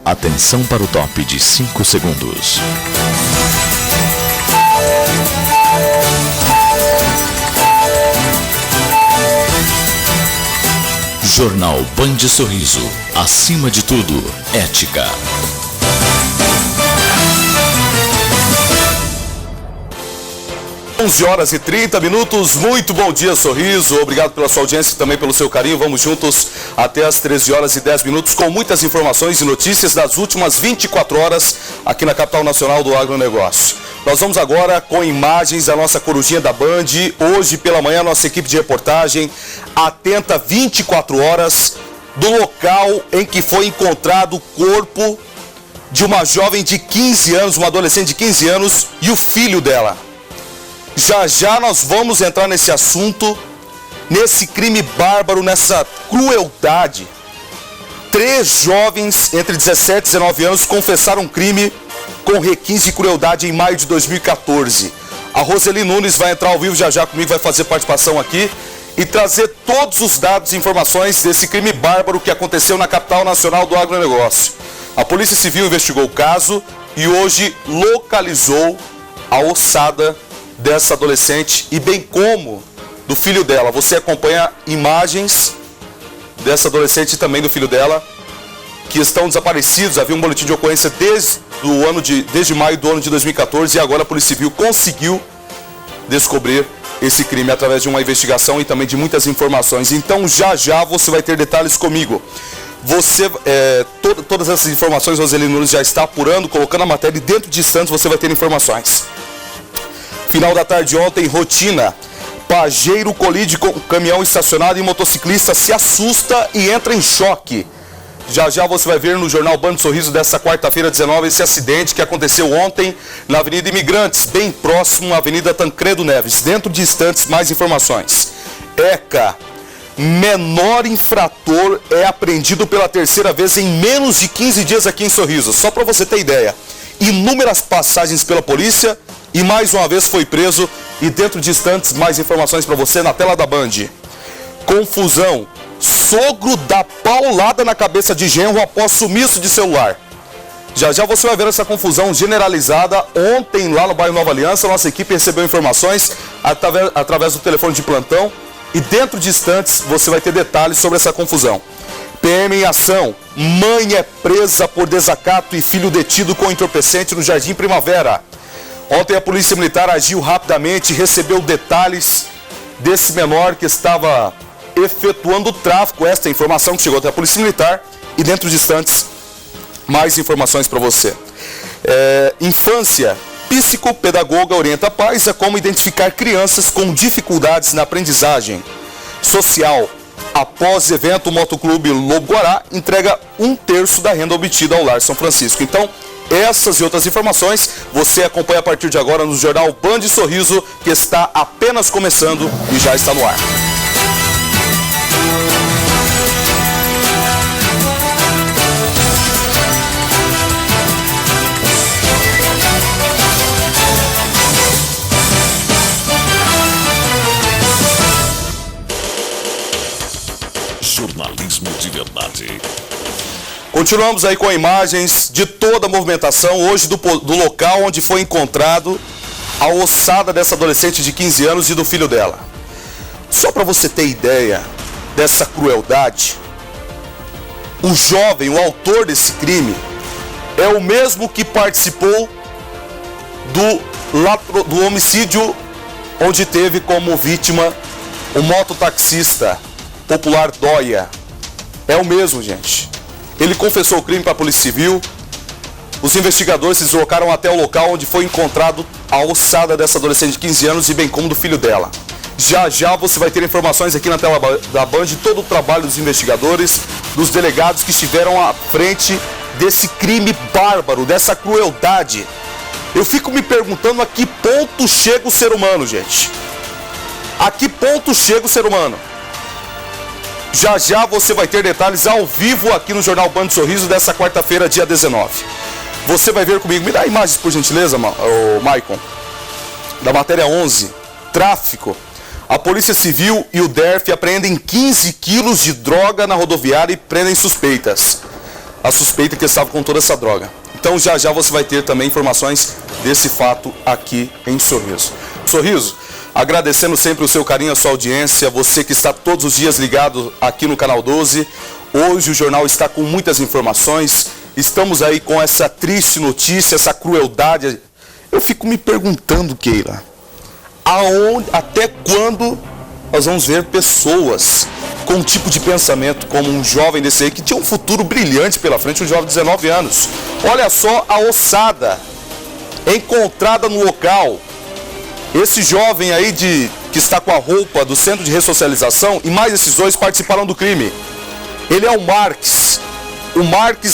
Atenção para o top de 5 segundos. Jornal Band Sorriso. Acima de tudo, ética. Horas e 30 minutos, muito bom dia, Sorriso, obrigado pela sua audiência e também pelo seu carinho, vamos juntos até as 13 horas e 10 minutos com muitas informações e notícias das últimas 24 horas aqui na capital nacional do agronegócio. Nós vamos agora com imagens da nossa corujinha da Band. Hoje pela manhã nossa equipe de reportagem atenta 24 horas do local em que foi encontrado o corpo de uma jovem de 15 anos, uma adolescente de 15 anos e o filho dela. Já já nós vamos entrar nesse assunto, nesse crime bárbaro, nessa crueldade. 3 jovens entre 17 e 19 anos confessaram um crime com requinte de crueldade em maio de 2014. A Roseli Nunes vai entrar ao vivo já já comigo, vai fazer participação aqui e trazer todos os dados e informações desse crime bárbaro que aconteceu na capital nacional do agronegócio. A Polícia Civil investigou o caso e hoje localizou a ossada dessa adolescente e bem como do filho dela. Você acompanha imagens dessa adolescente e também do filho dela que estão desaparecidos. Havia um boletim de ocorrência desde maio do ano de 2014 e agora a Polícia Civil conseguiu descobrir esse crime através de uma investigação e também de muitas informações. Então já já você vai ter detalhes comigo. Todas essas informações Roseli Nunes já está apurando, colocando a matéria e dentro de instantes você vai ter informações. Final da tarde ontem, rotina. Pajeiro colide com caminhão estacionado e motociclista se assusta e entra em choque. Já já você vai ver no Jornal Band Sorriso desta quarta-feira 19 esse acidente que aconteceu ontem na Avenida Imigrantes, bem próximo à Avenida Tancredo Neves. Dentro de instantes, mais informações. ECA. Menor infrator é apreendido pela terceira vez em menos de 15 dias aqui em Sorriso. Só para você ter ideia. Inúmeras passagens pela polícia e mais uma vez foi preso. E dentro de instantes, mais informações para você na tela da Band. Confusão. Sogro dá paulada na cabeça de genro após sumiço de celular. Já já você vai ver essa confusão generalizada. Ontem lá no bairro Nova Aliança, nossa equipe recebeu informações através do telefone de plantão. E dentro de instantes você vai ter detalhes sobre essa confusão. PM em ação. Mãe é presa por desacato e filho detido com entorpecente no Jardim Primavera. Ontem a Polícia Militar agiu rapidamente e recebeu detalhes desse menor que estava efetuando o tráfico. Esta é a informação que chegou até a Polícia Militar e dentro de instantes mais informações para você. Infância. Psicopedagoga orienta pais a como identificar crianças com dificuldades na aprendizagem. Social. Após evento, o Motoclube Lobo Guará entrega 1/3 da renda obtida ao Lar São Francisco. Então, essas e outras informações você acompanha a partir de agora no Jornal Band Sorriso, que está apenas começando e já está no ar. Jornalismo de verdade. Continuamos aí com imagens de toda a movimentação hoje do local onde foi encontrado a ossada dessa adolescente de 15 anos e do filho dela. Só para você ter ideia dessa crueldade, o jovem, o autor desse crime, é o mesmo que participou do homicídio onde teve como vítima o mototaxista popular Dóia. É o mesmo, gente. Ele confessou o crime para a Polícia Civil. Os investigadores se deslocaram até o local onde foi encontrado a ossada dessa adolescente de 15 anos e bem como do filho dela. Já já você vai ter informações aqui na tela da Band de todo o trabalho dos investigadores, dos delegados que estiveram à frente desse crime bárbaro, dessa crueldade. Eu fico me perguntando a que ponto chega o ser humano, gente. A que ponto chega o ser humano? Já já você vai ter detalhes ao vivo aqui no Jornal Band Sorriso dessa quarta-feira, dia 19. Você vai ver comigo. Me dá imagens, por gentileza, Maicon. Da matéria 11. Tráfico. A Polícia Civil e o DERF apreendem 15 quilos de droga na rodoviária e prendem suspeitas. a suspeita que estava com toda essa droga. Então já já você vai ter também informações desse fato aqui em Sorriso. Sorriso, agradecendo sempre o seu carinho, a sua audiência, você que está todos os dias ligado aqui no Canal 12. Hoje o jornal está com muitas informações, estamos aí com essa triste notícia, essa crueldade. Eu fico me perguntando, Keila, até quando nós vamos ver pessoas com um tipo de pensamento como um jovem desse aí, que tinha um futuro brilhante pela frente, um jovem de 19 anos. Olha só a ossada encontrada no local. Esse jovem aí que está com a roupa do Centro de Ressocialização e mais esses dois participaram do crime. Ele é o Marques,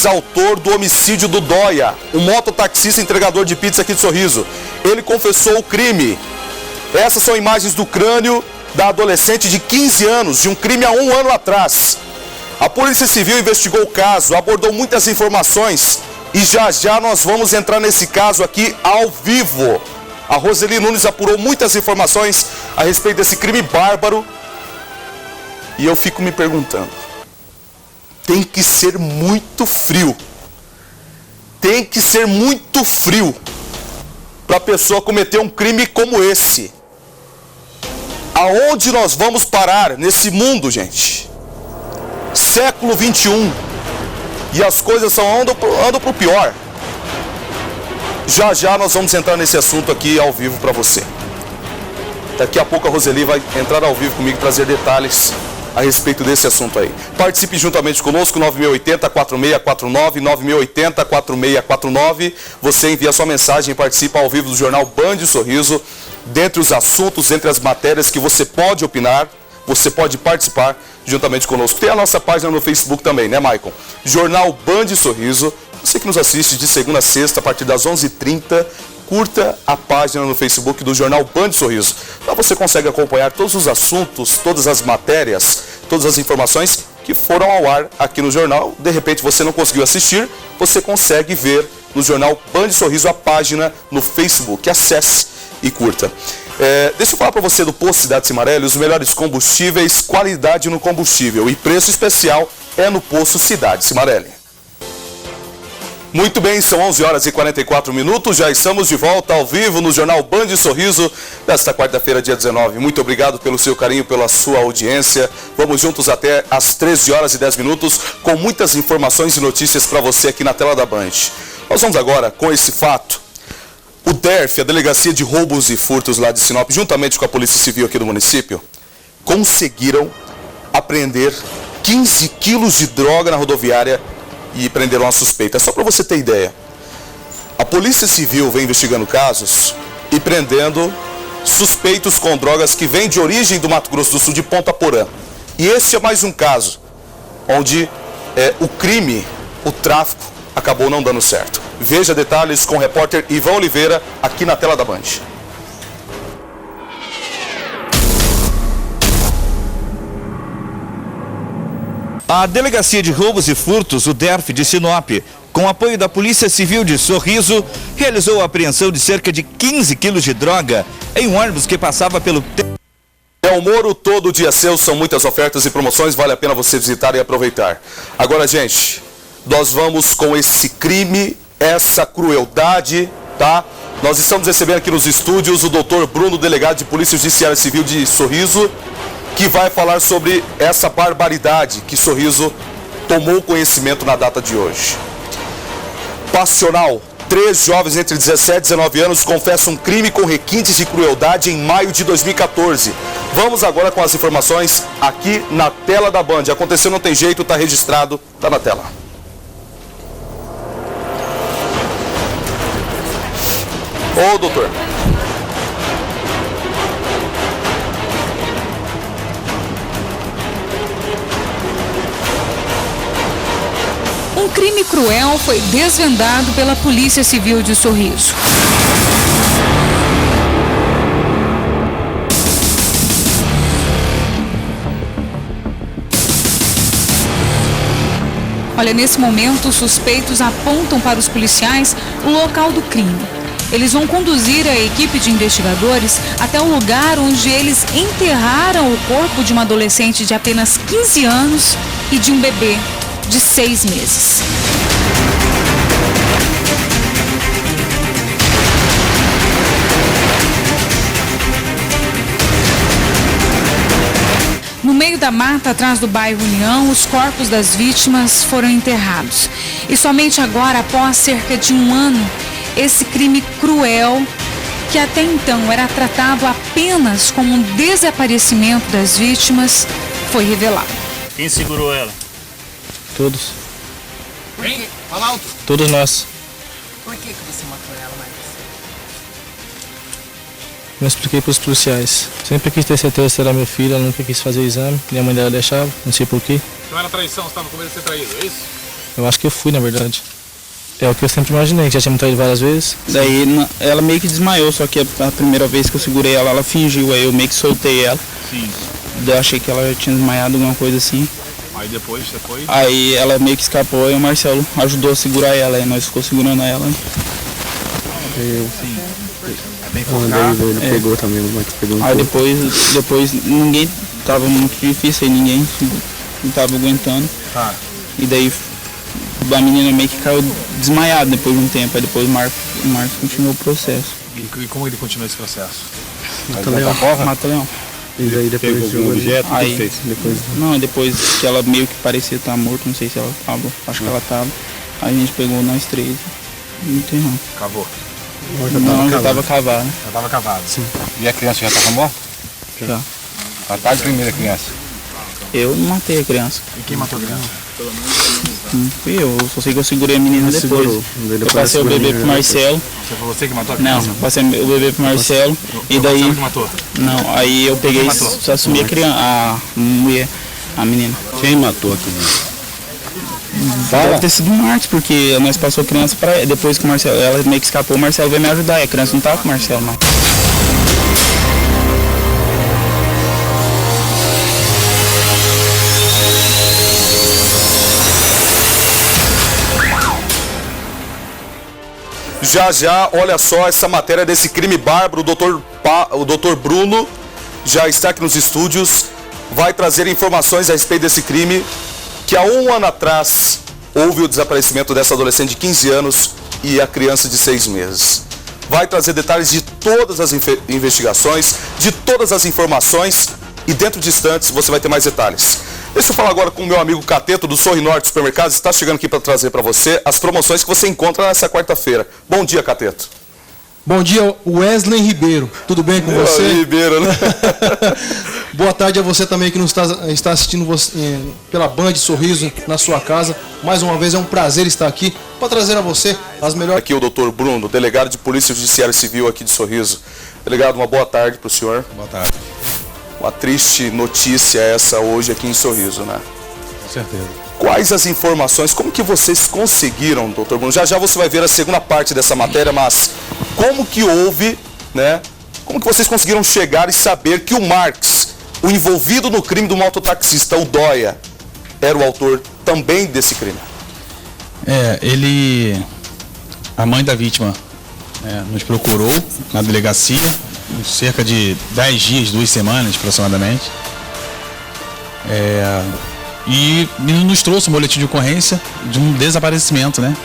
autor do homicídio do Dóia, o mototaxista entregador de pizza aqui de Sorriso. Ele confessou o crime. Essas são imagens do crânio da adolescente de 15 anos, de um crime há 1 ano atrás. A Polícia Civil investigou o caso, abordou muitas informações e já já nós vamos entrar nesse caso aqui ao vivo. A Roseli Nunes apurou muitas informações a respeito desse crime bárbaro e eu fico me perguntando, tem que ser muito frio. Tem que ser muito frio para a pessoa cometer um crime como esse. Aonde nós vamos parar nesse mundo, gente? Século 21. E as coisas só andam para o pior. Já já nós vamos entrar nesse assunto aqui ao vivo para você. Daqui a pouco a Roseli vai entrar ao vivo comigo e trazer detalhes a respeito desse assunto aí. Participe juntamente conosco, 9680-4649, 9680-4649. Você envia sua mensagem e participa ao vivo do jornal Band Sorriso. Dentre os assuntos, entre as matérias que você pode opinar, você pode participar juntamente conosco. Tem a nossa página no Facebook também, né, Maicon? Jornal Band Sorriso. Você que nos assiste de segunda a sexta, a partir das 11h30, curta a página no Facebook do Jornal Band Sorriso. Lá você consegue acompanhar todos os assuntos, todas as matérias, todas as informações que foram ao ar aqui no jornal. De repente você não conseguiu assistir, você consegue ver no Jornal Band Sorriso a página no Facebook. Acesse e curta. Deixa eu falar para você do Posto Cidade Cimarelli, os melhores combustíveis, qualidade no combustível e preço especial é no Posto Cidade Cimarelli. Muito bem, são 11h44, já estamos de volta ao vivo no Jornal Band Sorriso desta quarta-feira, dia 19. Muito obrigado pelo seu carinho, pela sua audiência. Vamos juntos até às 13h10 com muitas informações e notícias para você aqui na tela da Band. Nós vamos agora com esse fato. O DERF, a Delegacia de Roubos e Furtos lá de Sinop, juntamente com a Polícia Civil aqui do município, conseguiram apreender 15 quilos de droga na rodoviária e prenderam uma suspeita. Só para você ter ideia, a Polícia Civil vem investigando casos e prendendo suspeitos com drogas que vêm de origem do Mato Grosso do Sul, de Ponta Porã. E esse é mais um caso onde o crime, o tráfico, acabou não dando certo. Veja detalhes com o repórter Ivan Oliveira aqui na tela da Band. A Delegacia de Roubos e Furtos, o DERF de Sinop, com apoio da Polícia Civil de Sorriso, realizou a apreensão de cerca de 15 quilos de droga em um ônibus que passava pelo... O Moro, todo dia seu, são muitas ofertas e promoções, vale a pena você visitar e aproveitar. Agora, gente, nós vamos com esse crime, essa crueldade, tá? Nós estamos recebendo aqui nos estúdios o doutor Bruno, delegado de Polícia Judiciária Civil de Sorriso, que vai falar sobre essa barbaridade que Sorriso tomou conhecimento na data de hoje. Passional, 3 jovens entre 17 e 19 anos confessam um crime com requintes de crueldade em maio de 2014. Vamos agora com as informações aqui na tela da Band. Aconteceu, não tem jeito, está registrado, está na tela. Ô, doutor. Um crime cruel foi desvendado pela Polícia Civil de Sorriso. Olha, nesse momento, os suspeitos apontam para os policiais o local do crime. Eles vão conduzir a equipe de investigadores até o lugar onde eles enterraram o corpo de uma adolescente de apenas 15 anos e de um bebê de 6 meses. da mata atrás do bairro União, os corpos das vítimas foram enterrados. E somente agora, após cerca de um ano, esse crime cruel, que até então era tratado apenas como um desaparecimento das vítimas, foi revelado. Quem segurou ela? Todos. Quem? Fala alto. Todos nós. Por que você matou ela, Marcos? Eu expliquei para os policiais. Sempre quis ter certeza se era meu filho, ela nunca quis fazer o exame. Minha mãe dela deixava, não sei porquê. Então era traição, você estava com medo de ser traído, é isso? Eu acho que eu fui, na verdade. É o que eu sempre imaginei, que já tinha me traído várias vezes. Daí ela meio que desmaiou, só que a primeira vez que eu segurei ela, ela fingiu, aí eu meio que soltei ela. Sim. Daí eu achei que ela já tinha desmaiado, alguma coisa assim. Aí depois você foi? Aí ela meio que escapou e o Marcelo ajudou a segurar ela, aí nós ficou segurando ela. Bem focado. Ele pegou também, o Max pegou um Aí depois ninguém, tava muito difícil, aí ninguém não tava aguentando. Tá. E daí a menina meio que caiu desmaiada depois de um tempo, aí depois o Marcos continuou o processo. E como ele continuou esse processo? Mata Leão. E daí depois Pegou algum objeto, o que Aí- fez? Depois que ela meio que parecia estar morta, não sei se ela tava, acho que ela tava. Aí a gente pegou nós três e enterramos. Cavou. Não, já tava cavado. Já estava cavado. Sim. E a criança já estava morta? Já. A tarde primeira criança. Eu não matei a criança. E quem matou a criança? Fui eu só sei que eu segurei a menina depois. Eu passei o bebê pro Marcelo. Foi você que matou a Não, criança? passei o bebê pro Marcelo. E Foi daí. você que matou? Não, aí eu peguei Quem matou? só assumi a criança, a mulher, a menina. Quem matou a criança? Deve ter sido o Marcos, porque nós passou a criança pra depois que o Marcelo, ela meio que escapou, o Marcelo veio me ajudar, e a criança não tava com o Marcelo, não. Já, olha só essa matéria desse crime bárbaro. O doutor Bruno já está aqui nos estúdios, vai trazer informações a respeito desse crime, que há um ano atrás houve o desaparecimento dessa adolescente de 15 anos e a criança de 6 meses. Vai trazer detalhes de todas as investigações, de todas as informações, e dentro de instantes você vai ter mais detalhes. Deixa eu falar agora com o meu amigo Cateto do Sorri Norte Supermercados, está chegando aqui para trazer para você as promoções que você encontra nessa quarta-feira. Bom dia, Cateto. Bom dia, Wesley Ribeiro. Tudo bem com você? Ribeiro, né? Boa tarde a você também que nos está assistindo pela Band Sorriso na sua casa. Mais uma vez é um prazer estar aqui para trazer a você as melhores... Aqui o doutor Bruno, delegado de Polícia Judiciária Civil aqui de Sorriso. Delegado, uma boa tarde para o senhor. Boa tarde. Uma triste notícia essa hoje aqui em Sorriso, né? Com certeza. Quais as informações, como que vocês conseguiram, doutor Bruno? Já você vai ver a segunda parte dessa matéria, mas como que houve, né? Como que vocês conseguiram chegar e saber que o Marcos, o envolvido no crime do mototaxista, o Dóia, era o autor também desse crime? A mãe da vítima nos procurou na delegacia, cerca de 10 dias, 2 semanas aproximadamente. E nos trouxe um boletim de ocorrência de um desaparecimento, né?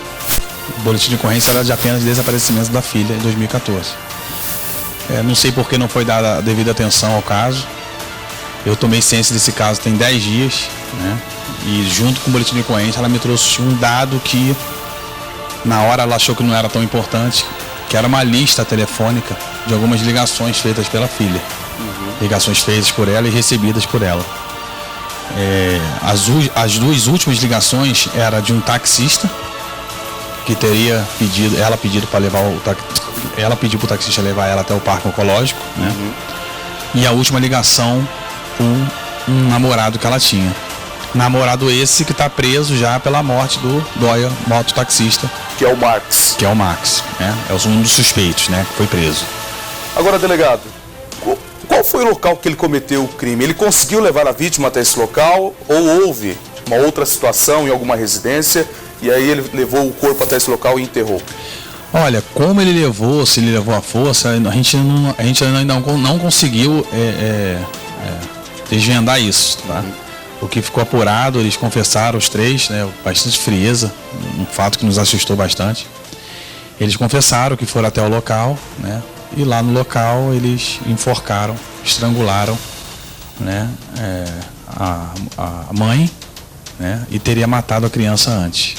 O boletim de ocorrência era de apenas desaparecimento da filha em 2014. Não sei por que não foi dada a devida atenção ao caso. Eu tomei ciência desse caso tem 10 dias, né? E junto com o boletim de ocorrência ela me trouxe um dado que na hora ela achou que não era tão importante, que era uma lista telefônica de algumas ligações feitas pela filha. Ligações feitas por ela e recebidas por ela. As duas últimas ligações era de um taxista que teria pedido, ela pediu para levar ela pediu para o taxista levar ela até o parque oncológico, né? E a última ligação com um namorado que ela tinha. Namorado esse que está preso já pela morte do Dóia, mototaxista. Que é o Marcos. Que é o Max, né? É um dos suspeitos, né? Que foi preso. Agora, delegado, qual foi o local que ele cometeu o crime? Ele conseguiu levar a vítima até esse local ou houve uma outra situação em alguma residência e aí ele levou o corpo até esse local e enterrou? Olha, como ele levou, se ele levou à força, a gente ainda não conseguiu desvendar isso, tá? O que ficou apurado, eles confessaram os três, né, bastante frieza, um fato que nos assustou bastante. Eles confessaram que foram até o local, né, e lá no local eles enforcaram, estrangularam, né, a mãe, né? E teria matado a criança antes,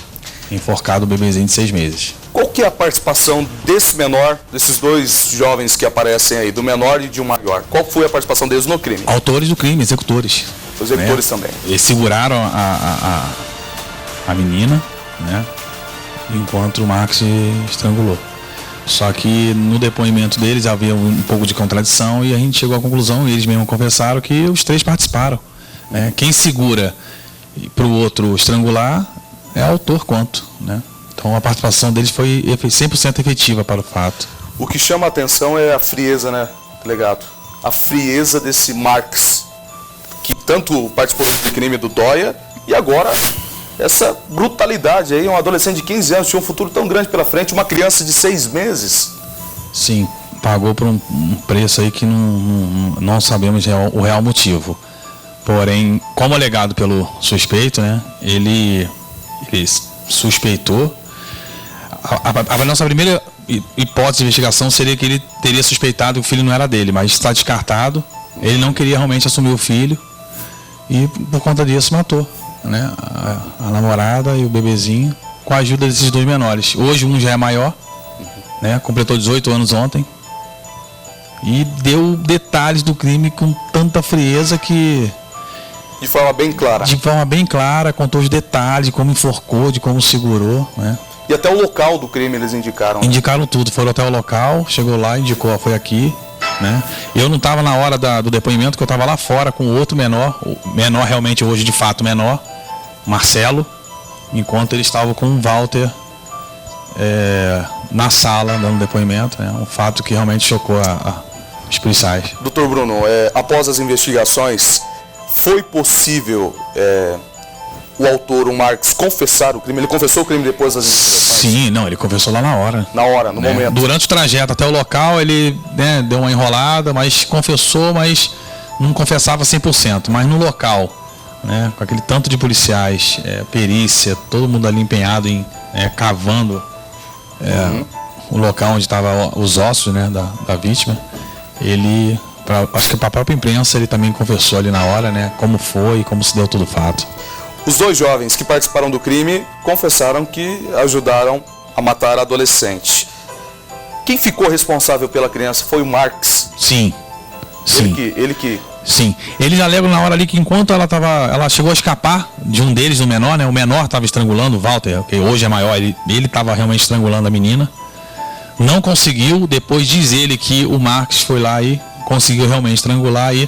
enforcado o bebezinho de 6 meses. Qual que é a participação desse menor, desses dois jovens que aparecem aí, do menor e de um maior? Qual foi a participação deles no crime? Autores do crime, executores. Os executores também. Eles seguraram a menina, né? Enquanto o Marcos estrangulou. Só que no depoimento deles havia um pouco de contradição e a gente chegou à conclusão, eles mesmos confessaram que os 3 participaram, né? Quem segura para o outro estrangular é autor quanto, né? Então a participação deles foi 100% efetiva para o fato. O que chama a atenção é a frieza, né, delegado? A frieza desse Marcos, que tanto participou do crime do Dóia e agora essa brutalidade aí, um adolescente de 15 anos tinha um futuro tão grande pela frente, uma criança de 6 meses. Sim, pagou por um preço aí que não sabemos o real motivo. Porém, como alegado pelo suspeito, né, ele suspeitou. A nossa primeira hipótese de investigação seria que ele teria suspeitado que o filho não era dele, mas está descartado. Ele não queria realmente assumir o filho e por conta disso matou, né, a namorada e o bebezinho com a ajuda desses 2 menores. Hoje um já é maior, né, completou 18 anos ontem e deu detalhes do crime com tanta frieza que... De forma bem clara. De forma bem clara, contou os detalhes de como enforcou, de como segurou, né. E até o local do crime eles indicaram. Indicaram tudo, foram até o local, chegou lá, indicou, foi aqui, né? Eu não estava na hora do depoimento, que eu estava lá fora com o outro menor, o menor realmente hoje de fato menor, Marcelo, enquanto ele estava com o Walter na sala dando depoimento, né? Um fato que realmente chocou os policiais. Doutor Bruno, após as investigações, foi possível o autor, o Marcos, confessar o crime? Ele confessou o crime depois das investigações? Sim, não, ele confessou lá na hora. Na hora, no momento. Durante o trajeto até o local, ele, né, deu uma enrolada, mas confessou, mas não confessava 100%. Mas no local, né, com aquele tanto de policiais, perícia, todo mundo ali empenhado em cavando o local onde estavam os ossos, né, da vítima, ele, acho que para a própria imprensa, ele também confessou ali na hora, né, como foi, como se deu todo o fato. Os 2 jovens que participaram do crime confessaram que ajudaram a matar a adolescente. Quem ficou responsável pela criança foi o Marcos? Sim. Sim. Ele que... Sim. Eles alegam na hora ali que enquanto ela chegou a escapar de um deles, o menor, né? O menor estava estrangulando o Walter, que hoje é maior, ele estava realmente estrangulando a menina. Não conseguiu, depois diz ele que o Marcos foi lá e conseguiu realmente estrangular e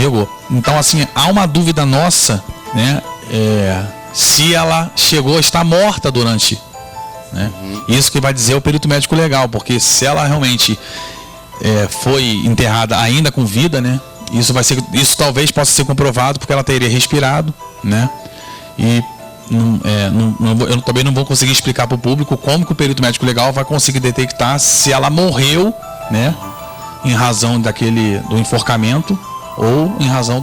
jogou. Então, assim, há uma dúvida nossa, né? Se ela chegou a estar morta durante, né? Isso que vai dizer o perito médico legal, porque se ela realmente foi enterrada ainda com vida, né? Isso talvez possa ser comprovado porque ela teria respirado, né? E eu também não vou conseguir explicar para o público como que o perito médico legal vai conseguir detectar se ela morreu, né? Em razão do enforcamento ou em razão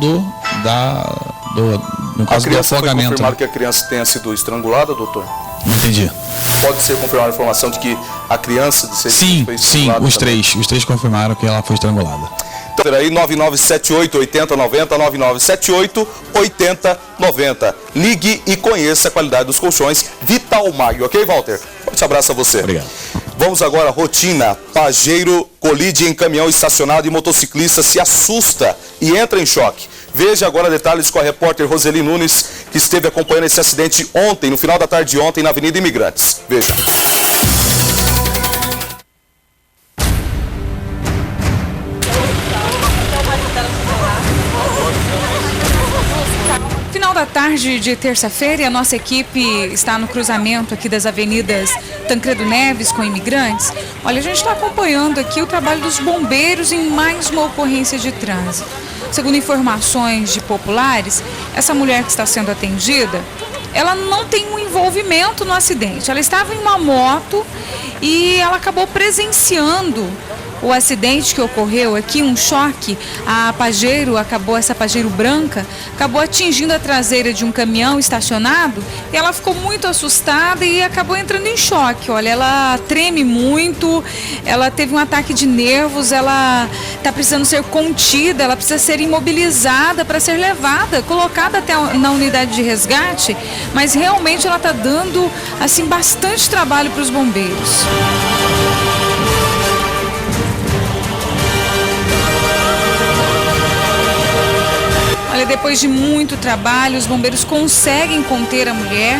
no caso do afogamento. Foi confirmado que a criança tenha sido estrangulada, doutor? Não entendi. Pode ser confirmada a informação de que a criança de 6 anos foi estrangulada? Sim, os três confirmaram que ela foi estrangulada. Então, aí 9978-8090, 9978-8090. Ligue e conheça a qualidade dos colchões Vital Mag, ok, Walter? Forte abraço a você. Obrigado. Vamos agora, rotina. Pajeiro colide em caminhão estacionado e motociclista se assusta e entra em choque. Veja agora detalhes com a repórter Roseli Nunes, que esteve acompanhando esse acidente ontem, no final da tarde de ontem, na Avenida Imigrantes. Veja. Final da tarde de terça-feira, a nossa equipe está no cruzamento aqui das avenidas Tancredo Neves com Imigrantes. Olha, a gente está acompanhando aqui o trabalho dos bombeiros em mais uma ocorrência de trânsito. Segundo informações de populares, essa mulher que está sendo atendida, ela não tem um envolvimento no acidente. Ela estava em uma moto e ela acabou presenciando o acidente que ocorreu aqui, um choque, essa Pajero branca, acabou atingindo a traseira de um caminhão estacionado e ela ficou muito assustada e acabou entrando em choque. Olha, ela treme muito, ela teve um ataque de nervos, ela está precisando ser contida, ela precisa ser imobilizada para ser levada, colocada até na unidade de resgate, mas realmente ela está dando assim bastante trabalho para os bombeiros. Olha, depois de muito trabalho, os bombeiros conseguem conter a mulher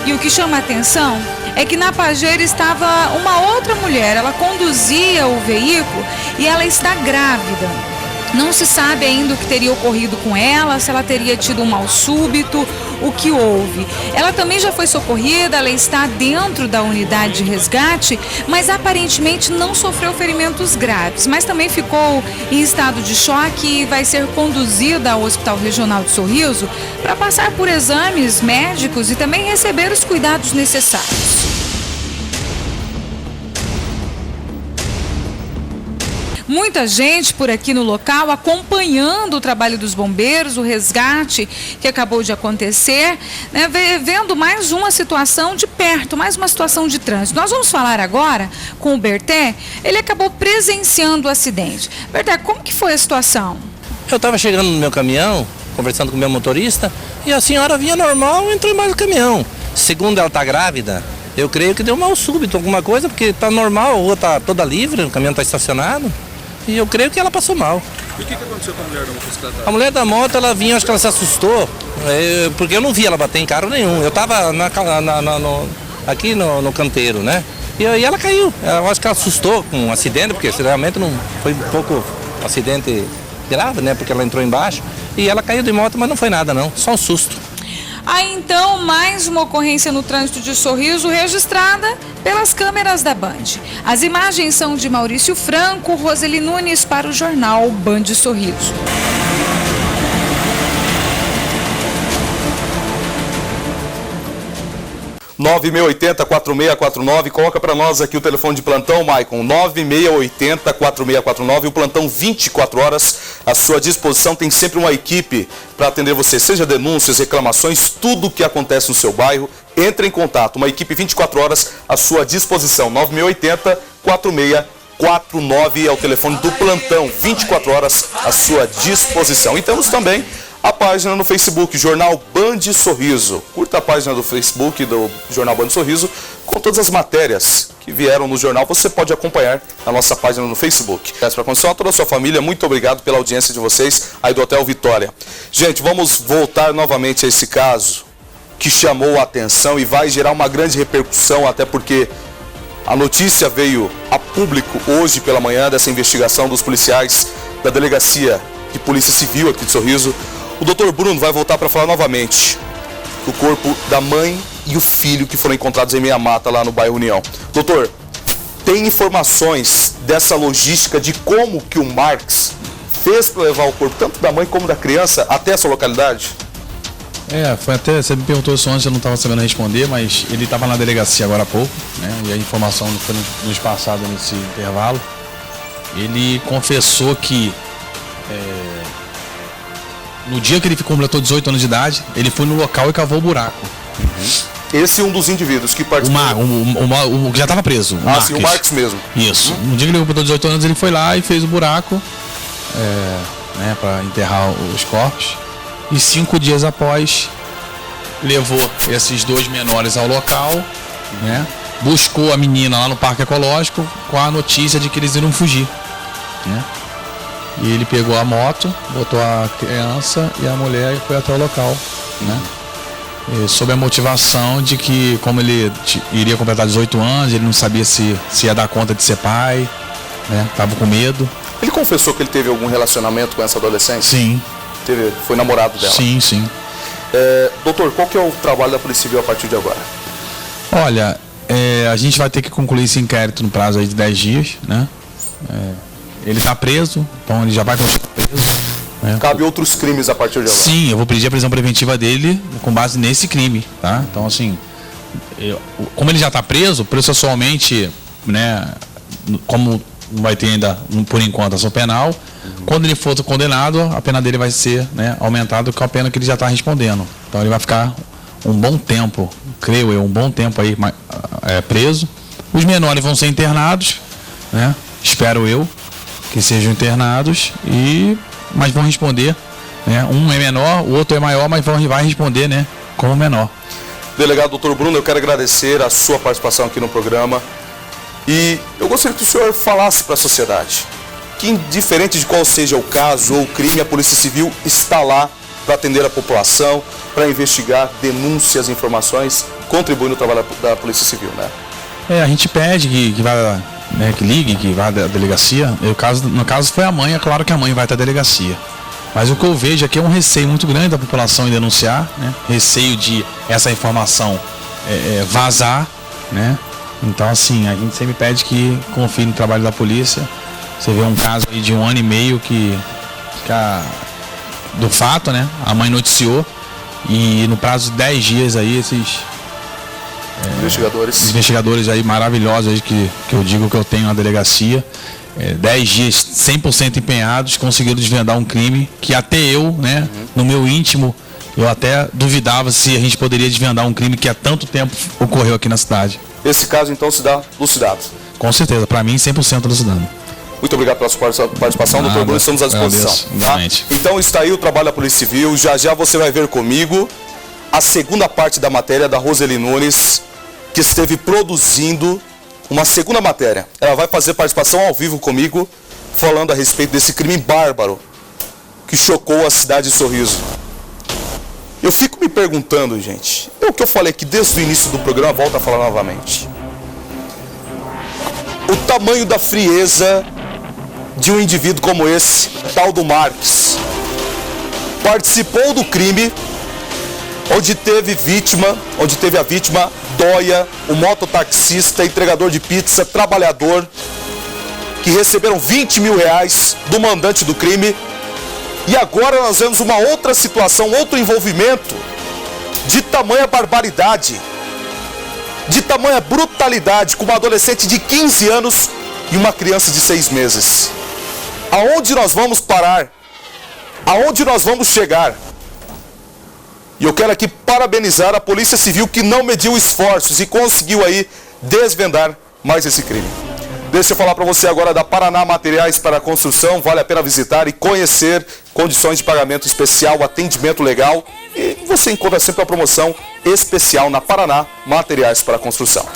e o que chama a atenção é que na Pajero estava uma outra mulher, ela conduzia o veículo e ela está grávida. Não se sabe ainda o que teria ocorrido com ela, se ela teria tido um mal súbito, o que houve. Ela também já foi socorrida, ela está dentro da unidade de resgate, mas aparentemente não sofreu ferimentos graves, mas também ficou em estado de choque e vai ser conduzida ao Hospital Regional de Sorriso para passar por exames médicos e também receber os cuidados necessários. Muita gente por aqui no local acompanhando o trabalho dos bombeiros, o resgate que acabou de acontecer, né, vendo mais uma situação de perto, mais uma situação de trânsito. Nós vamos falar agora com o Berté, ele acabou presenciando o acidente. Berté, como que foi a situação? Eu estava chegando no meu caminhão, conversando com o meu motorista, e a senhora vinha normal e entrou embaixo do caminhão. Segundo ela está grávida, eu creio que deu mal súbito, alguma coisa, porque está normal, a rua está toda livre, o caminhão está estacionado. E eu creio que ela passou mal. E o que aconteceu com a mulher da motocicleta? A mulher da moto, ela vinha, acho que ela se assustou, porque eu não vi ela bater em carro nenhum. Eu estava aqui no canteiro, né? E ela caiu. Eu acho que ela assustou com um acidente, porque realmente não foi um pouco acidente grave, né? Porque ela entrou embaixo. E ela caiu de moto, mas não foi nada não, só um susto. Aí então, mais uma ocorrência no trânsito de Sorriso registrada pelas câmeras da Band. As imagens são de Maurício Franco, Roseli Nunes para o jornal Band Sorriso. 9680-4649, coloca para nós aqui o telefone de plantão, Maicon, 9680-4649, o plantão 24 horas à sua disposição, tem sempre uma equipe para atender você, seja denúncias, reclamações, tudo o que acontece no seu bairro, entre em contato, uma equipe 24 horas à sua disposição, 9680-4649 é o telefone do plantão, 24 horas à sua disposição. E temos também a página no Facebook, Jornal Band Sorriso. Curta a página do Facebook do Jornal Band Sorriso com todas as matérias que vieram no jornal. Você pode acompanhar na nossa página no Facebook. Peço para a toda a sua família, muito obrigado pela audiência de vocês aí do Hotel Vitória. Gente, vamos voltar novamente a esse caso que chamou a atenção e vai gerar uma grande repercussão, até porque a notícia veio a público hoje pela manhã dessa investigação dos policiais da Delegacia de Polícia Civil aqui de Sorriso. O doutor Bruno vai voltar para falar novamente do corpo da mãe e o filho que foram encontrados em meia mata lá no bairro União. Doutor, tem informações dessa logística de como que o Marques fez para levar o corpo tanto da mãe como da criança até essa localidade? Foi até, você me perguntou isso antes, eu não estava sabendo responder, mas ele estava na delegacia agora há pouco, né? E a informação foi nos passada nesse intervalo. Ele confessou que no dia que ele completou 18 anos de idade, ele foi no local e cavou o buraco. Esse é um dos indivíduos que participou. O que já estava preso. Sim, o Marques mesmo. Isso. No dia que ele completou 18 anos, ele foi lá e fez o buraco né, para enterrar os corpos. E 5 dias após, levou esses 2 menores ao local, né, buscou a menina lá no Parque Ecológico com a notícia de que eles iriam fugir. Né? E ele pegou a moto, botou a criança e a mulher e foi até o local, né? E sob a motivação de que, como ele iria completar 18 anos, ele não sabia se ia dar conta de ser pai, né? Tava com medo. Ele confessou que ele teve algum relacionamento com essa adolescente? Sim. Foi namorado dela? Sim. Doutor, qual que é o trabalho da Polícia Civil a partir de agora? Olha, a gente vai ter que concluir esse inquérito no prazo aí de 10 dias, né? Ele está preso, então ele já vai continuar preso. Né? Cabe outros crimes a partir de agora? Sim, eu vou pedir a prisão preventiva dele com base nesse crime, tá? Então, assim, como ele já está preso, processualmente, né, como não vai ter ainda, por enquanto, ação penal. Quando ele for condenado, a pena dele vai ser, né, aumentada com a pena que ele já está respondendo. Então ele vai ficar um bom tempo, creio eu, um bom tempo aí preso. Os menores vão ser internados, né? Espero eu que sejam internados, mas vão responder, né? Um é menor, o outro é maior, mas vai responder, né, como menor. Delegado Dr. Bruno, eu quero agradecer a sua participação aqui no programa e eu gostaria que o senhor falasse para a sociedade que, indiferente de qual seja o caso ou o crime, a Polícia Civil está lá para atender a população, para investigar denúncias, informações, contribuir no trabalho da Polícia Civil, né? A gente pede que vá, né, que ligue, que vá à delegacia. No caso foi a mãe, é claro que a mãe vai até a delegacia. Mas o que eu vejo aqui é um receio muito grande da população em denunciar, né? Receio de essa informação vazar, né? Então, assim, a gente sempre pede que confie no trabalho da polícia. Você vê um caso aí de 1 ano e meio do fato, né? A mãe noticiou e no prazo de 10 dias aí esses investigadores aí maravilhosos aí que eu digo que eu tenho na delegacia, 10 dias 100% empenhados, conseguiram desvendar um crime que até eu, né, no meu íntimo, eu até duvidava se a gente poderia desvendar um crime que há tanto tempo ocorreu aqui na cidade. Esse caso então se dá lucidado? Com certeza, para mim 100% lucidado. Muito obrigado pela sua participação, doutor Bruno, estamos à disposição. Tá? Então está aí o trabalho da Polícia Civil, já você vai ver comigo a segunda parte da matéria da Roseli Nunes, que esteve produzindo uma segunda matéria. Ela vai fazer participação ao vivo comigo, falando a respeito desse crime bárbaro que chocou a cidade de Sorriso. Eu fico me perguntando, gente, é o que eu falei aqui desde o início do programa, volto a falar novamente. O tamanho da frieza de um indivíduo como esse, tal do Marques, participou do crime onde teve a vítima Dóia, o mototaxista, entregador de pizza, trabalhador, que receberam 20 mil reais do mandante do crime. E agora nós vemos uma outra situação, outro envolvimento de tamanha barbaridade, de tamanha brutalidade, com uma adolescente de 15 anos e uma criança de 6 meses. Aonde nós vamos parar? Aonde nós vamos chegar? E eu quero aqui parabenizar a Polícia Civil, que não mediu esforços e conseguiu aí desvendar mais esse crime. Deixa eu falar para você agora da Paraná Materiais para Construção. Vale a pena visitar e conhecer condições de pagamento especial, atendimento legal. E você encontra sempre a promoção especial na Paraná Materiais para Construção.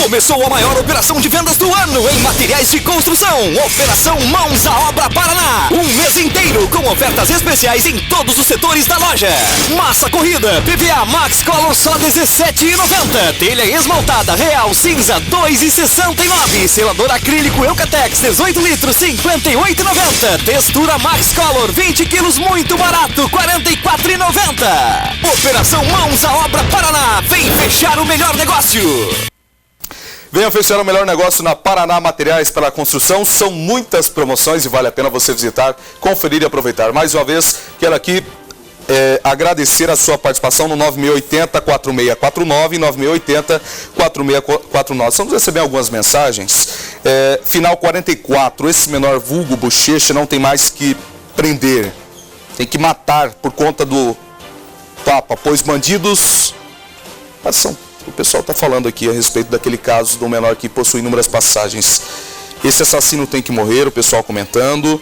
Começou a maior operação de vendas do ano em materiais de construção. Operação Mãos à Obra Paraná. Um mês inteiro com ofertas especiais em todos os setores da loja. Massa corrida PVA Max Color só R$17,90. Telha esmaltada Real Cinza R$2,69. Selador acrílico Eucatex 18 litros R$58,90. Textura Max Color 20 quilos muito barato R$44,90. Operação Mãos à Obra Paraná. Vem fechar o melhor negócio. Venha fechar o melhor negócio na Paraná Materiais para a Construção. São muitas promoções e vale a pena você visitar, conferir e aproveitar. Mais uma vez, quero aqui agradecer a sua participação no 9680-4649 e 9680-4649. Estamos recebendo algumas mensagens. Final 44, esse menor vulgo bochecha não tem mais que prender. Tem que matar por conta do Papa, pois bandidos são... O pessoal está falando aqui a respeito daquele caso do menor que possui inúmeras passagens. Esse assassino tem que morrer, o pessoal comentando.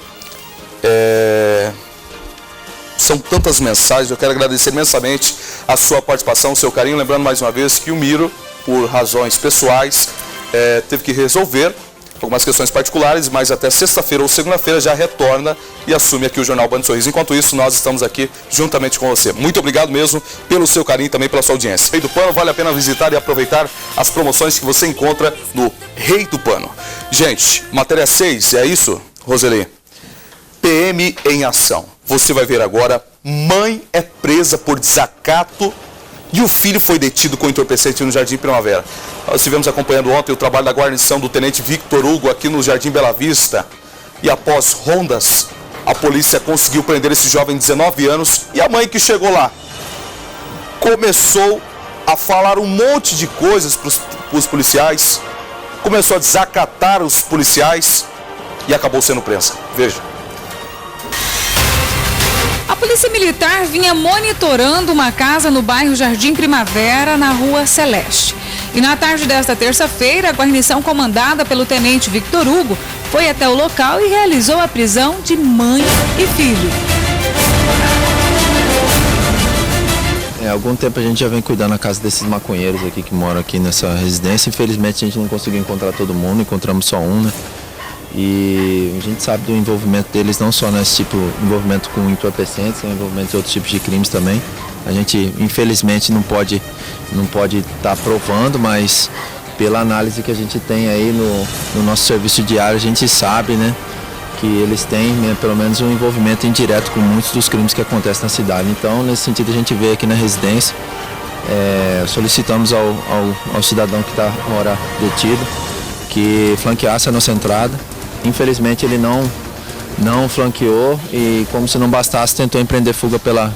São tantas mensagens, eu quero agradecer imensamente a sua participação, o seu carinho. Lembrando mais uma vez que o Miro, por razões pessoais, teve que resolver algumas questões particulares, mas até sexta-feira ou segunda-feira já retorna e assume aqui o Jornal Band Sorriso. Enquanto isso, nós estamos aqui juntamente com você. Muito obrigado mesmo pelo seu carinho e também pela sua audiência. Rei do Pano, vale a pena visitar e aproveitar as promoções que você encontra no Rei do Pano. Gente, matéria 6, é isso, Roseli? PM em ação. Você vai ver agora, mãe é presa por desacato e o filho foi detido com entorpecente no Jardim Primavera. Nós estivemos acompanhando ontem o trabalho da guarnição do Tenente Victor Hugo aqui no Jardim Bela Vista. E após rondas, a polícia conseguiu prender esse jovem de 19 anos. E a mãe que chegou lá começou a falar um monte de coisas para os policiais. começou a desacatar os policiais e acabou sendo presa. Veja. A Polícia Militar vinha monitorando uma casa no bairro Jardim Primavera, na Rua Celeste. E na tarde desta terça-feira, a guarnição comandada pelo tenente Victor Hugo foi até o local e realizou a prisão de mãe e filho. Há algum tempo a gente já vem cuidando da casa desses maconheiros aqui que moram aqui nessa residência. Infelizmente a gente não conseguiu encontrar todo mundo, encontramos só um, né? E a gente sabe do envolvimento deles, não só nesse tipo de envolvimento com entorpecentes, envolvimento de outros tipos de crimes também. A gente, infelizmente, não pode estar provando, mas pela análise que a gente tem aí no nosso serviço diário, a gente sabe, né, que eles têm, né, pelo menos um envolvimento indireto com muitos dos crimes que acontecem na cidade. Então, nesse sentido, a gente veio aqui na residência, solicitamos ao cidadão que está agora detido que flanqueasse a nossa entrada. Infelizmente ele não flanqueou e, como se não bastasse, tentou empreender fuga pela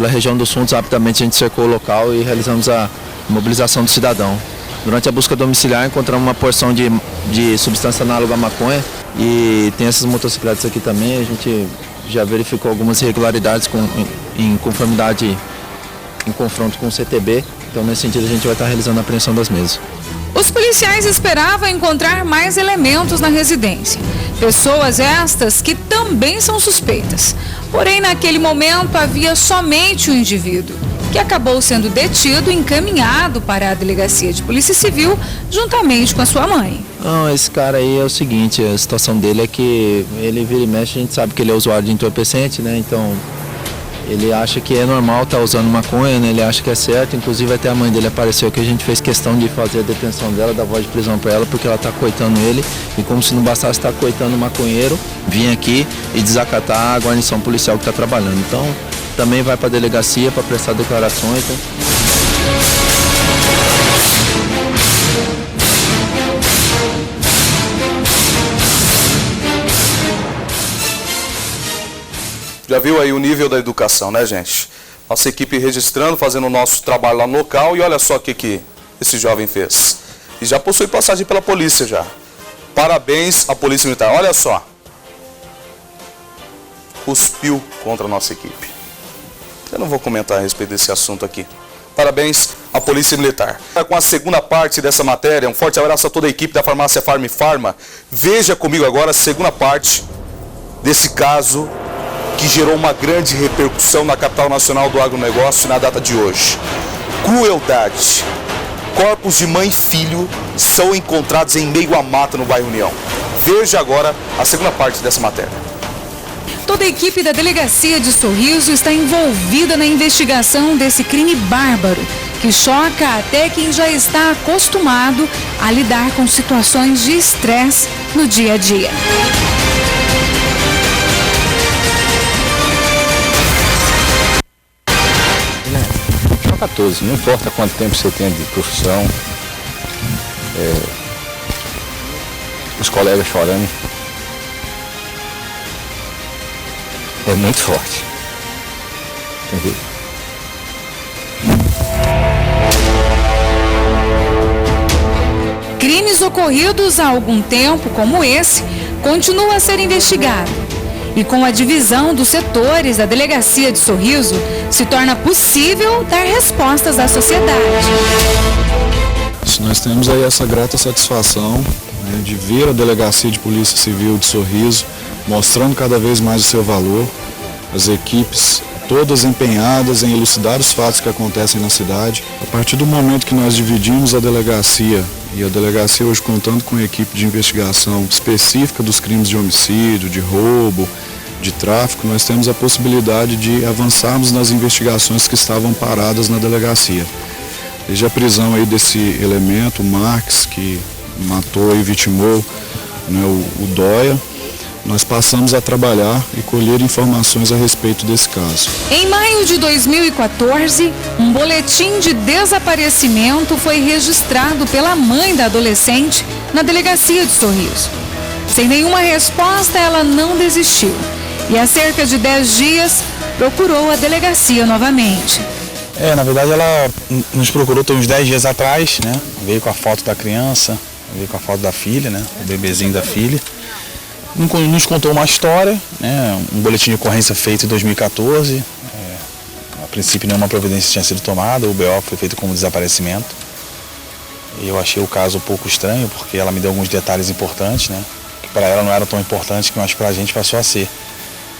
região dos fundos. Rapidamente a gente cercou o local e realizamos a mobilização do cidadão. Durante a busca domiciliar encontramos uma porção de substância análoga à maconha e tem essas motocicletas aqui também. A gente já verificou algumas irregularidades em conformidade, em confronto com o CTB. Então, nesse sentido, a gente vai estar realizando a apreensão das mesmas. Os policiais esperavam encontrar mais elementos na residência. Pessoas estas que também são suspeitas. Porém, naquele momento havia somente um indivíduo, que acabou sendo detido e encaminhado para a delegacia de Polícia Civil, juntamente com a sua mãe. Não, esse cara aí é o seguinte, a situação dele é que ele vira e mexe, a gente sabe que ele é usuário de entorpecente, né? Então, ele acha que é normal estar usando maconha, né? Ele acha que é certo, inclusive até a mãe dele apareceu que a gente fez questão de fazer a detenção dela, dar voz de prisão para ela, porque ela está coitando ele, e como se não bastasse estar coitando o maconheiro, vir aqui e desacatar a guarnição policial que está trabalhando. Então, também vai para a delegacia para prestar declarações, né? Já viu aí o nível da educação, né, gente? Nossa equipe registrando, fazendo o nosso trabalho lá no local, e olha só o que esse jovem fez. E já possui passagem pela polícia já. Parabéns à Polícia Militar. Olha só. Cuspiu contra a nossa equipe. Eu não vou comentar a respeito desse assunto aqui. Parabéns à Polícia Militar. Com a segunda parte dessa matéria, um forte abraço a toda a equipe da farmácia Farm Farma. Veja comigo agora a segunda parte desse caso que gerou uma grande repercussão na capital nacional do agronegócio na data de hoje. Crueldade. Corpos de mãe e filho são encontrados em meio à mata no bairro União. Veja agora a segunda parte dessa matéria. Toda a equipe da Delegacia de Sorriso está envolvida na investigação desse crime bárbaro, que choca até quem já está acostumado a lidar com situações de estresse no dia a dia. Só 14, não importa quanto tempo você tem de profissão, os colegas chorando, é muito forte, entendeu? Crimes ocorridos há algum tempo, como esse, continuam a ser investigados. E com a divisão dos setores da Delegacia de Sorriso, se torna possível dar respostas à sociedade. Nós temos aí essa grata satisfação, né, de ver a Delegacia de Polícia Civil de Sorriso mostrando cada vez mais o seu valor, as equipes todas empenhadas em elucidar os fatos que acontecem na cidade. A partir do momento que nós dividimos a delegacia, e a delegacia hoje contando com uma equipe de investigação específica dos crimes de homicídio, de roubo, de tráfico, nós temos a possibilidade de avançarmos nas investigações que estavam paradas na delegacia. Desde a prisão aí desse elemento, o Marques, que matou e vitimou, né, o Dóia, nós passamos a trabalhar e colher informações a respeito desse caso. Em maio de 2014, um boletim de desaparecimento foi registrado pela mãe da adolescente na Delegacia de Sorriso. Sem nenhuma resposta, ela não desistiu e há cerca de 10 dias procurou a delegacia novamente. Na verdade ela nos procurou tem uns 10 dias atrás, né? Veio com a foto da criança, veio com a foto da filha, né? O bebezinho da filha. Nos contou uma história, né? Um boletim de ocorrência feito em 2014. A princípio nenhuma providência tinha sido tomada, o BO foi feito como desaparecimento. E eu achei o caso um pouco estranho, porque ela me deu alguns detalhes importantes, né? Que para ela não era tão importante, mas para a gente passou a ser.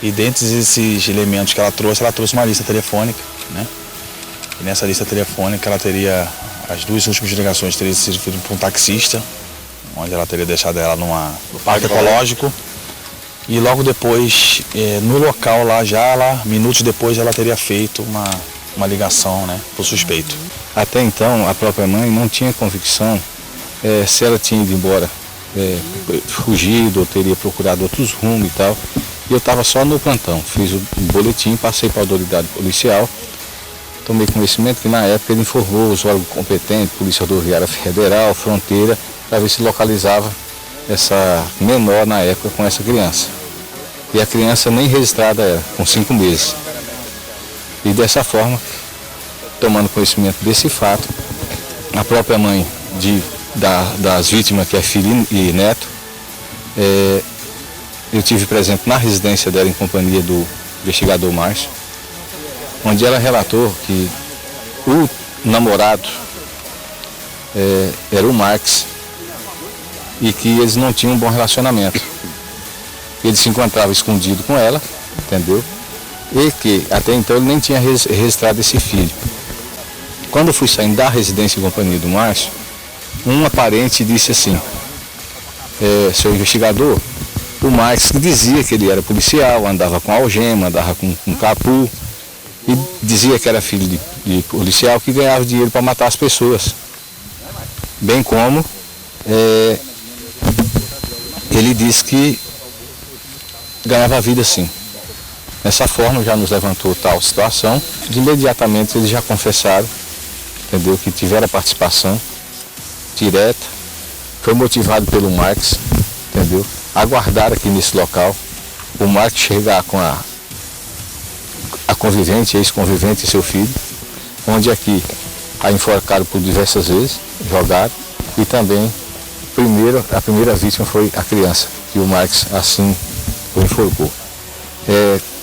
E dentre esses elementos que ela trouxe uma lista telefônica, né? E nessa lista telefônica ela teria, as duas últimas ligações teriam sido feitas por um taxista, onde ela teria deixado ela no parque ecológico. E logo depois, no local minutos depois, ela teria feito uma ligação, né, pro suspeito. Até então, a própria mãe não tinha convicção se ela tinha ido embora, fugido, ou teria procurado outros rumos e tal. E eu estava só no plantão, fiz o boletim, passei para a autoridade policial, tomei conhecimento que na época ele informou os órgãos competentes, Polícia Rodoviária Federal, Fronteira, para ver se localizava essa menor na época com essa criança. E a criança nem registrada era, com 5 meses. E dessa forma, tomando conhecimento desse fato, a própria mãe das vítimas, que é filho e neto, eu tive presente na residência dela em companhia do investigador Márcio, onde ela relatou que o namorado era o Marques e que eles não tinham um bom relacionamento. Ele se encontrava escondido com ela, entendeu? E que até então ele nem tinha registrado esse filho. Quando eu fui saindo da residência em companhia do Márcio, uma parente disse assim: seu investigador, o Marques dizia que ele era policial, andava com algema, andava com capu, e dizia que era filho de policial que ganhava dinheiro para matar as pessoas. Bem como ele disse que ganhava vida sim. Dessa forma já nos levantou tal situação, de imediatamente eles já confessaram, entendeu, que tiveram a participação direta, foi motivado pelo Marques, entendeu, aguardar aqui nesse local, o Marques chegar com a convivente, ex-convivente e seu filho, onde aqui a enforcaram por diversas vezes, jogaram, e também a primeira vítima foi a criança, que o Marques assim o enforcou.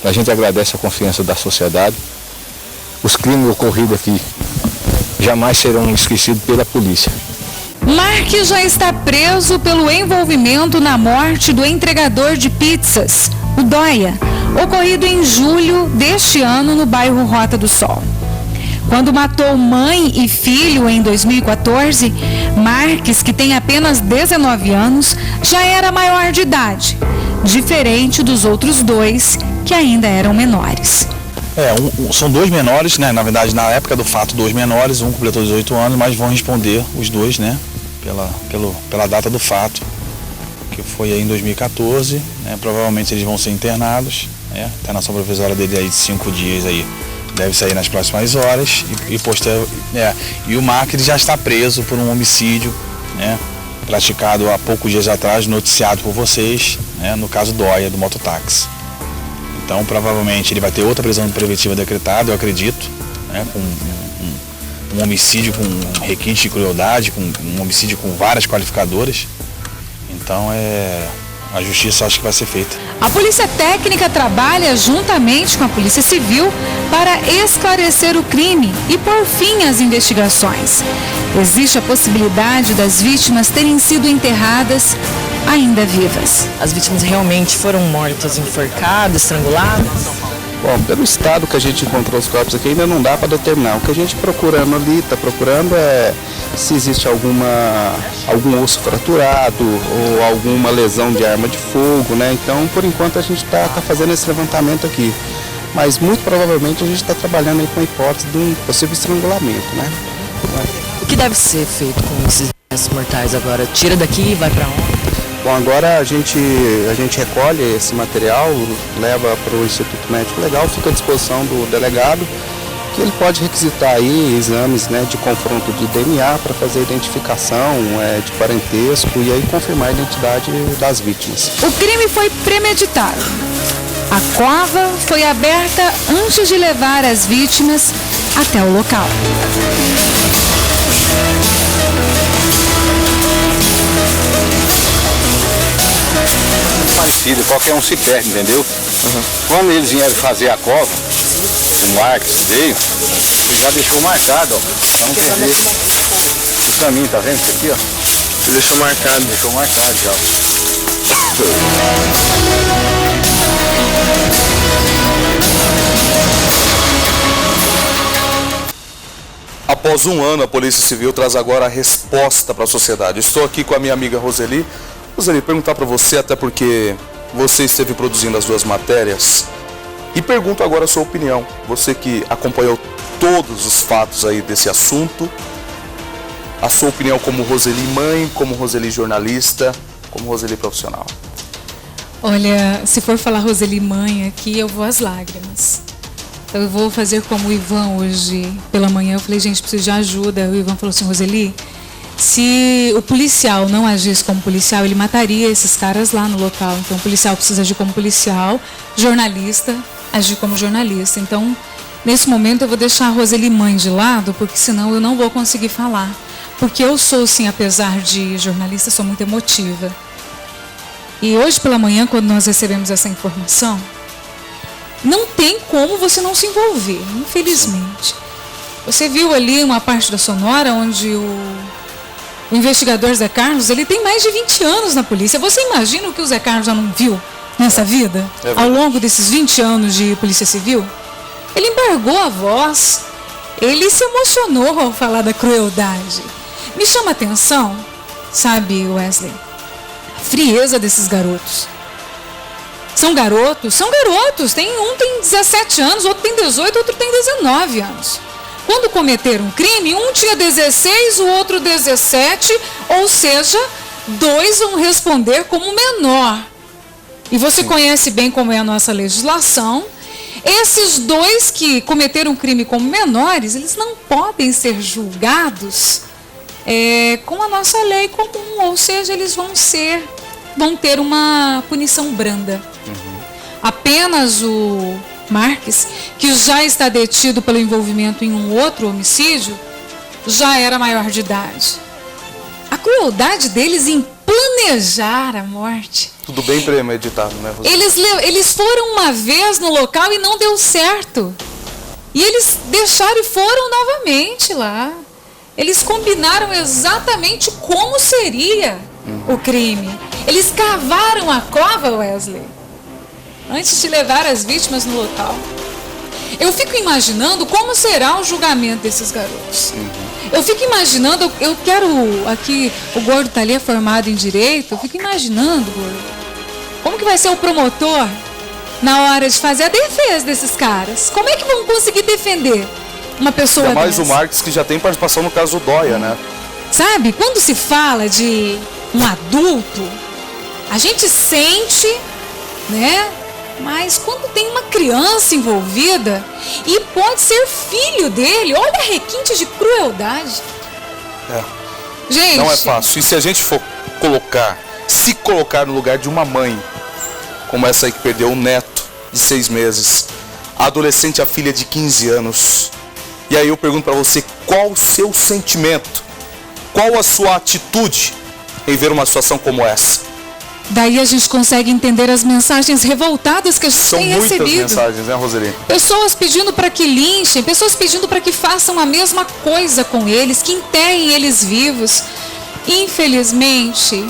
A gente agradece a confiança da sociedade. Os crimes ocorridos aqui jamais serão esquecidos pela polícia. Marques já está preso pelo envolvimento na morte do entregador de pizzas, o Dóia, ocorrido em julho deste ano no bairro Rota do Sol. Quando matou mãe e filho em 2014, Marques, que tem apenas 19 anos, já era maior de idade, diferente dos outros dois, que ainda eram menores. São 2 menores, né? Na verdade, na época do fato, 2 menores, um completou 18 anos, mas vão responder os 2, né? Pela data do fato, que foi aí em 2014, né? Provavelmente eles vão ser internados, né? A internação provisória dele aí de 5 dias aí deve sair nas próximas horas e o Marques já está preso por um homicídio, né? Praticado há poucos dias atrás, noticiado por vocês, né? No caso Dóia, do mototáxi. Então, provavelmente, ele vai ter outra prisão preventiva decretada, eu acredito, né? Com um homicídio com requinte de crueldade, com um homicídio com várias qualificadoras. Então, a justiça acho que vai ser feita. A Polícia Técnica trabalha juntamente com a Polícia Civil para esclarecer o crime e pôr fim às investigações. Existe a possibilidade das vítimas terem sido enterradas ainda vivas. As vítimas realmente foram mortas, enforcadas, estranguladas? Bom, pelo estado que a gente encontrou os corpos aqui, ainda não dá para determinar. O que a gente procurando ali, está procurando se existe algum osso fraturado ou alguma lesão de arma de fogo, né? Então, por enquanto, a gente está fazendo esse levantamento aqui. Mas, muito provavelmente, a gente está trabalhando aí com a hipótese de um possível estrangulamento, né? O que deve ser feito com esses restos mortais agora? Tira daqui e vai para onde? Bom, agora a gente recolhe esse material, leva para o Instituto Médico Legal, fica à disposição do delegado, que ele pode requisitar aí exames, né, de confronto de DNA para fazer identificação de parentesco e aí confirmar a identidade das vítimas. O crime foi premeditado. A cova foi aberta antes de levar as vítimas até o local. filha, qualquer um se perde, entendeu? Quando eles vieram fazer a cova, o Marcos veio, já deixou marcado, ó, pra não perder o caminho, tá vendo isso aqui, ó? Ele deixou marcado. Deixou marcado já. Após um ano, a Polícia Civil traz agora a resposta para a sociedade. Estou aqui com a minha amiga Roseli. Roseli, perguntar para você, até porque você esteve produzindo as duas matérias, e pergunto agora a sua opinião. Você que acompanhou todos os fatos aí desse assunto, a sua opinião como Roseli mãe, como Roseli jornalista, como Roseli profissional. Olha, se for falar Roseli mãe aqui, eu vou às lágrimas. Eu vou fazer como o Ivan hoje pela manhã. Eu falei, gente, preciso de ajuda. O Ivan falou assim, Roseli, se o policial não agisse como policial, ele mataria esses caras lá no local. Então o policial precisa agir como policial, jornalista, agir como jornalista. Então, nesse momento eu vou deixar a Roseli mãe de lado, porque senão eu não vou conseguir falar. Porque eu sou, sim, apesar de jornalista, sou muito emotiva. E hoje pela manhã, quando nós recebemos essa informação, não tem como você não se envolver, infelizmente. Você viu ali uma parte da sonora onde o investigador Zé Carlos, ele tem mais de 20 anos na polícia. Você imagina o que o Zé Carlos já não viu nessa vida? Ao longo desses 20 anos de Polícia Civil? Ele embargou a voz, ele se emocionou ao falar da crueldade. Me chama a atenção, sabe, Wesley, a frieza desses garotos. São garotos, um tem 17 anos, outro tem 18, outro tem 19 anos. Quando cometeram um crime, um tinha 16, o outro 17, ou seja, 2 vão responder como menor. E você conhece bem como é a nossa legislação. Esses 2 que cometeram um crime como menores, eles não podem ser julgados com a nossa lei comum, ou seja, eles vão ter uma punição branda. Apenas o Marques, que já está detido pelo envolvimento em um outro homicídio, já era maior de idade. A crueldade deles em planejar a morte. Tudo bem premeditado, né, Roseli? Eles foram uma vez no local e não deu certo. E eles deixaram e foram novamente lá. Eles combinaram exatamente como seria o crime. Eles cavaram a cova, Wesley, antes de levar as vítimas no local. Eu fico imaginando como será o julgamento desses garotos. Eu fico imaginando, eu quero aqui, o Gordo está ali, é formado em Direito, eu fico imaginando, Gordo, como que vai ser o promotor na hora de fazer a defesa desses caras? Como é que vão conseguir defender uma pessoa dessa? Mais o Marques, que já tem participação no caso do Dóia, né? Sabe, quando se fala de um adulto, a gente sente, né? Mas quando tem uma criança envolvida, e pode ser filho dele, olha requinte de crueldade. Gente, não é fácil. E se a gente for se colocar no lugar de uma mãe, como essa aí que perdeu um neto de 6 meses, a adolescente, a filha de 15 anos. E aí eu pergunto pra você, qual o seu sentimento? Qual a sua atitude em ver uma situação como essa? Daí a gente consegue entender as mensagens revoltadas que a gente tem recebido. São muitas mensagens, né, Roseli? Pessoas pedindo para que linchem, pessoas pedindo para que façam a mesma coisa com eles, que enterrem eles vivos. Infelizmente,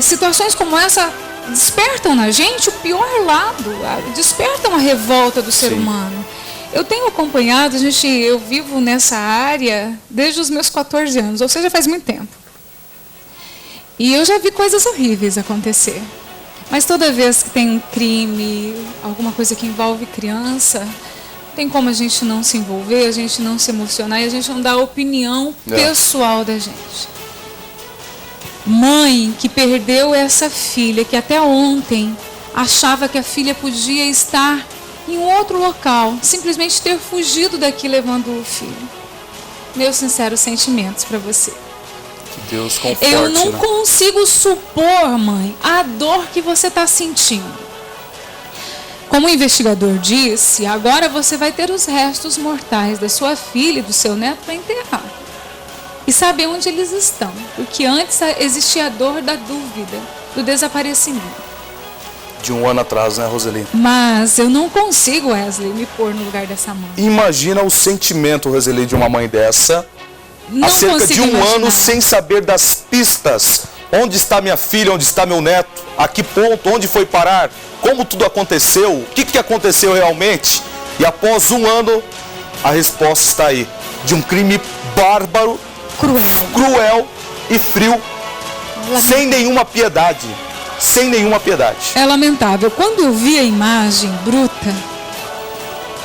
situações como essa despertam na gente o pior lado, despertam a revolta do ser humano. Eu tenho acompanhado, eu vivo nessa área desde os meus 14 anos, ou seja, faz muito tempo. E eu já vi coisas horríveis acontecer. Mas toda vez que tem um crime, alguma coisa que envolve criança, tem como a gente não se envolver, a gente não se emocionar e a gente não dar a opinião pessoal da gente. Mãe que perdeu essa filha, que até ontem achava que a filha podia estar em um outro local, simplesmente ter fugido daqui levando o filho. Meus sinceros sentimentos para você. Que Deus conforte, eu não consigo supor, mãe, a dor que você está sentindo. Como o investigador disse, agora você vai ter os restos mortais da sua filha e do seu neto para enterrar. E saber onde eles estão. Porque antes existia a dor da dúvida, do desaparecimento. de um ano atrás, né, Roseli? Mas eu não consigo, Wesley, me pôr no lugar dessa mãe. Imagina o sentimento, Roseli, de uma mãe dessa, Não há cerca de um consigo ano sem saber das pistas. Onde está minha filha, onde está meu neto, a que ponto, onde foi parar, como tudo aconteceu, o que aconteceu realmente. E após um ano, a resposta está aí, de um crime bárbaro, cruel e frio, sem nenhuma piedade. Sem nenhuma piedade. É lamentável. Quando eu vi a imagem bruta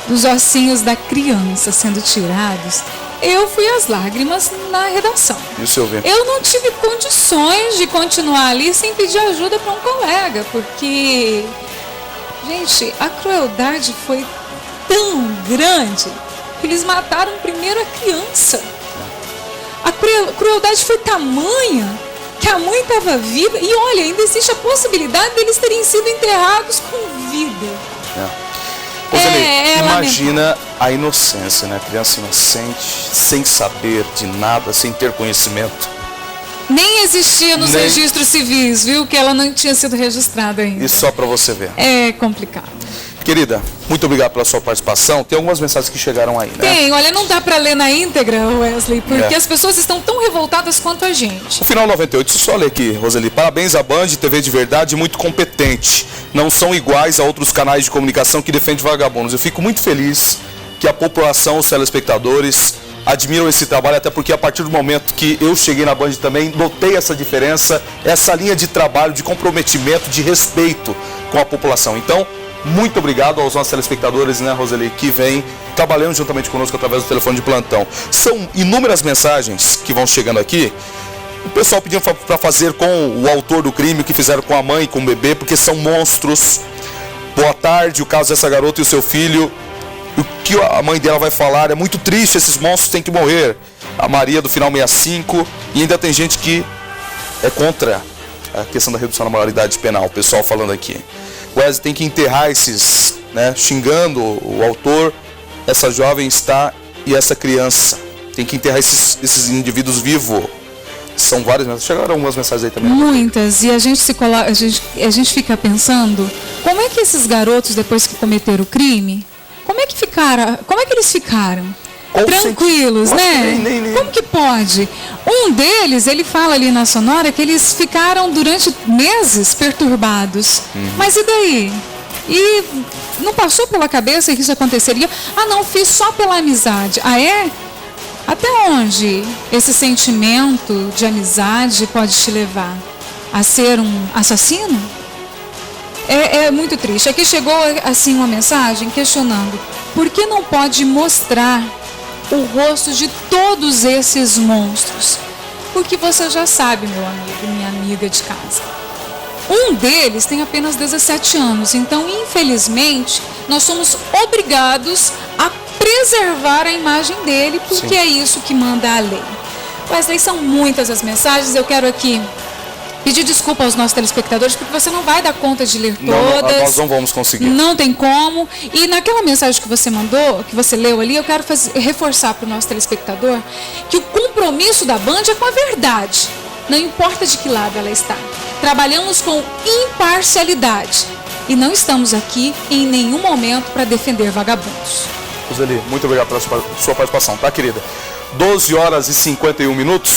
dos ossinhos da criança sendo tirados, eu fui às lágrimas na redação. E o seu ver? Eu não tive condições de continuar ali sem pedir ajuda para um colega, porque, gente, a crueldade foi tão grande que eles mataram primeiro a criança. A crueldade foi tamanha que a mãe estava viva e olha, ainda existe a possibilidade deles terem sido enterrados com vida. Imagina a inocência, né? Criança inocente, sem saber de nada, sem ter conhecimento. Nem existia nos registros civis, viu? Que ela não tinha sido registrada ainda. E só para você ver. É complicado. Querida, muito obrigado pela sua participação. Tem algumas mensagens que chegaram aí, né? Tem, olha, não dá para ler na íntegra, Wesley, porque as pessoas estão tão revoltadas quanto a gente. O final 98, deixa eu só ler aqui, Roseli. Parabéns à Band, TV de verdade, muito competente. Não são iguais a outros canais de comunicação que defendem vagabundos. Eu fico muito feliz que a população, os telespectadores, admiram esse trabalho, até porque a partir do momento que eu cheguei na Band também, notei essa diferença, essa linha de trabalho, de comprometimento, de respeito com a população. Então, muito obrigado aos nossos telespectadores, né, Roseli, que vem trabalhando juntamente conosco através do telefone de plantão. São inúmeras mensagens que vão chegando aqui. O pessoal pedindo para fazer com o autor do crime, o que fizeram com a mãe, com o bebê, porque são monstros. Boa tarde, o caso dessa garota e o seu filho. O que a mãe dela vai falar é muito triste, esses monstros têm que morrer. A Maria do final 65. E ainda tem gente que é contra a questão da redução da maioridade penal, o pessoal falando aqui. Wesley tem que enterrar esses, né, xingando o autor, essa jovem está e essa criança. Tem que enterrar esses indivíduos vivos. São várias mensagens. Chegaram algumas mensagens aí também. Muitas. E a gente fica pensando, como é que esses garotos, depois que cometeram o crime, como é que eles ficaram? Tranquilos, né? Como que pode? Um deles, ele fala ali na sonora que eles ficaram durante meses perturbados. Mas e daí? E não passou pela cabeça que isso aconteceria? Ah, não, fiz só pela amizade. Ah, é? Até onde esse sentimento de amizade pode te levar? A ser um assassino? É muito triste. Aqui chegou assim uma mensagem questionando: por que não pode mostrar o rosto de todos esses monstros? Porque você já sabe, meu amigo, minha amiga de casa. Um deles tem apenas 17 anos, então, infelizmente, nós somos obrigados a preservar a imagem dele, porque é isso que manda a lei. Wesley, são muitas as mensagens, eu quero aqui pedir desculpa aos nossos telespectadores, porque você não vai dar conta de ler todas. Não, nós não vamos conseguir. Não tem como. E naquela mensagem que você mandou, que você leu ali, eu quero reforçar para o nosso telespectador que o compromisso da Band é com a verdade. Não importa de que lado ela está. Trabalhamos com imparcialidade. E não estamos aqui em nenhum momento para defender vagabundos. Roseli, muito obrigado pela sua participação, tá, querida? 12 horas e 51 minutos.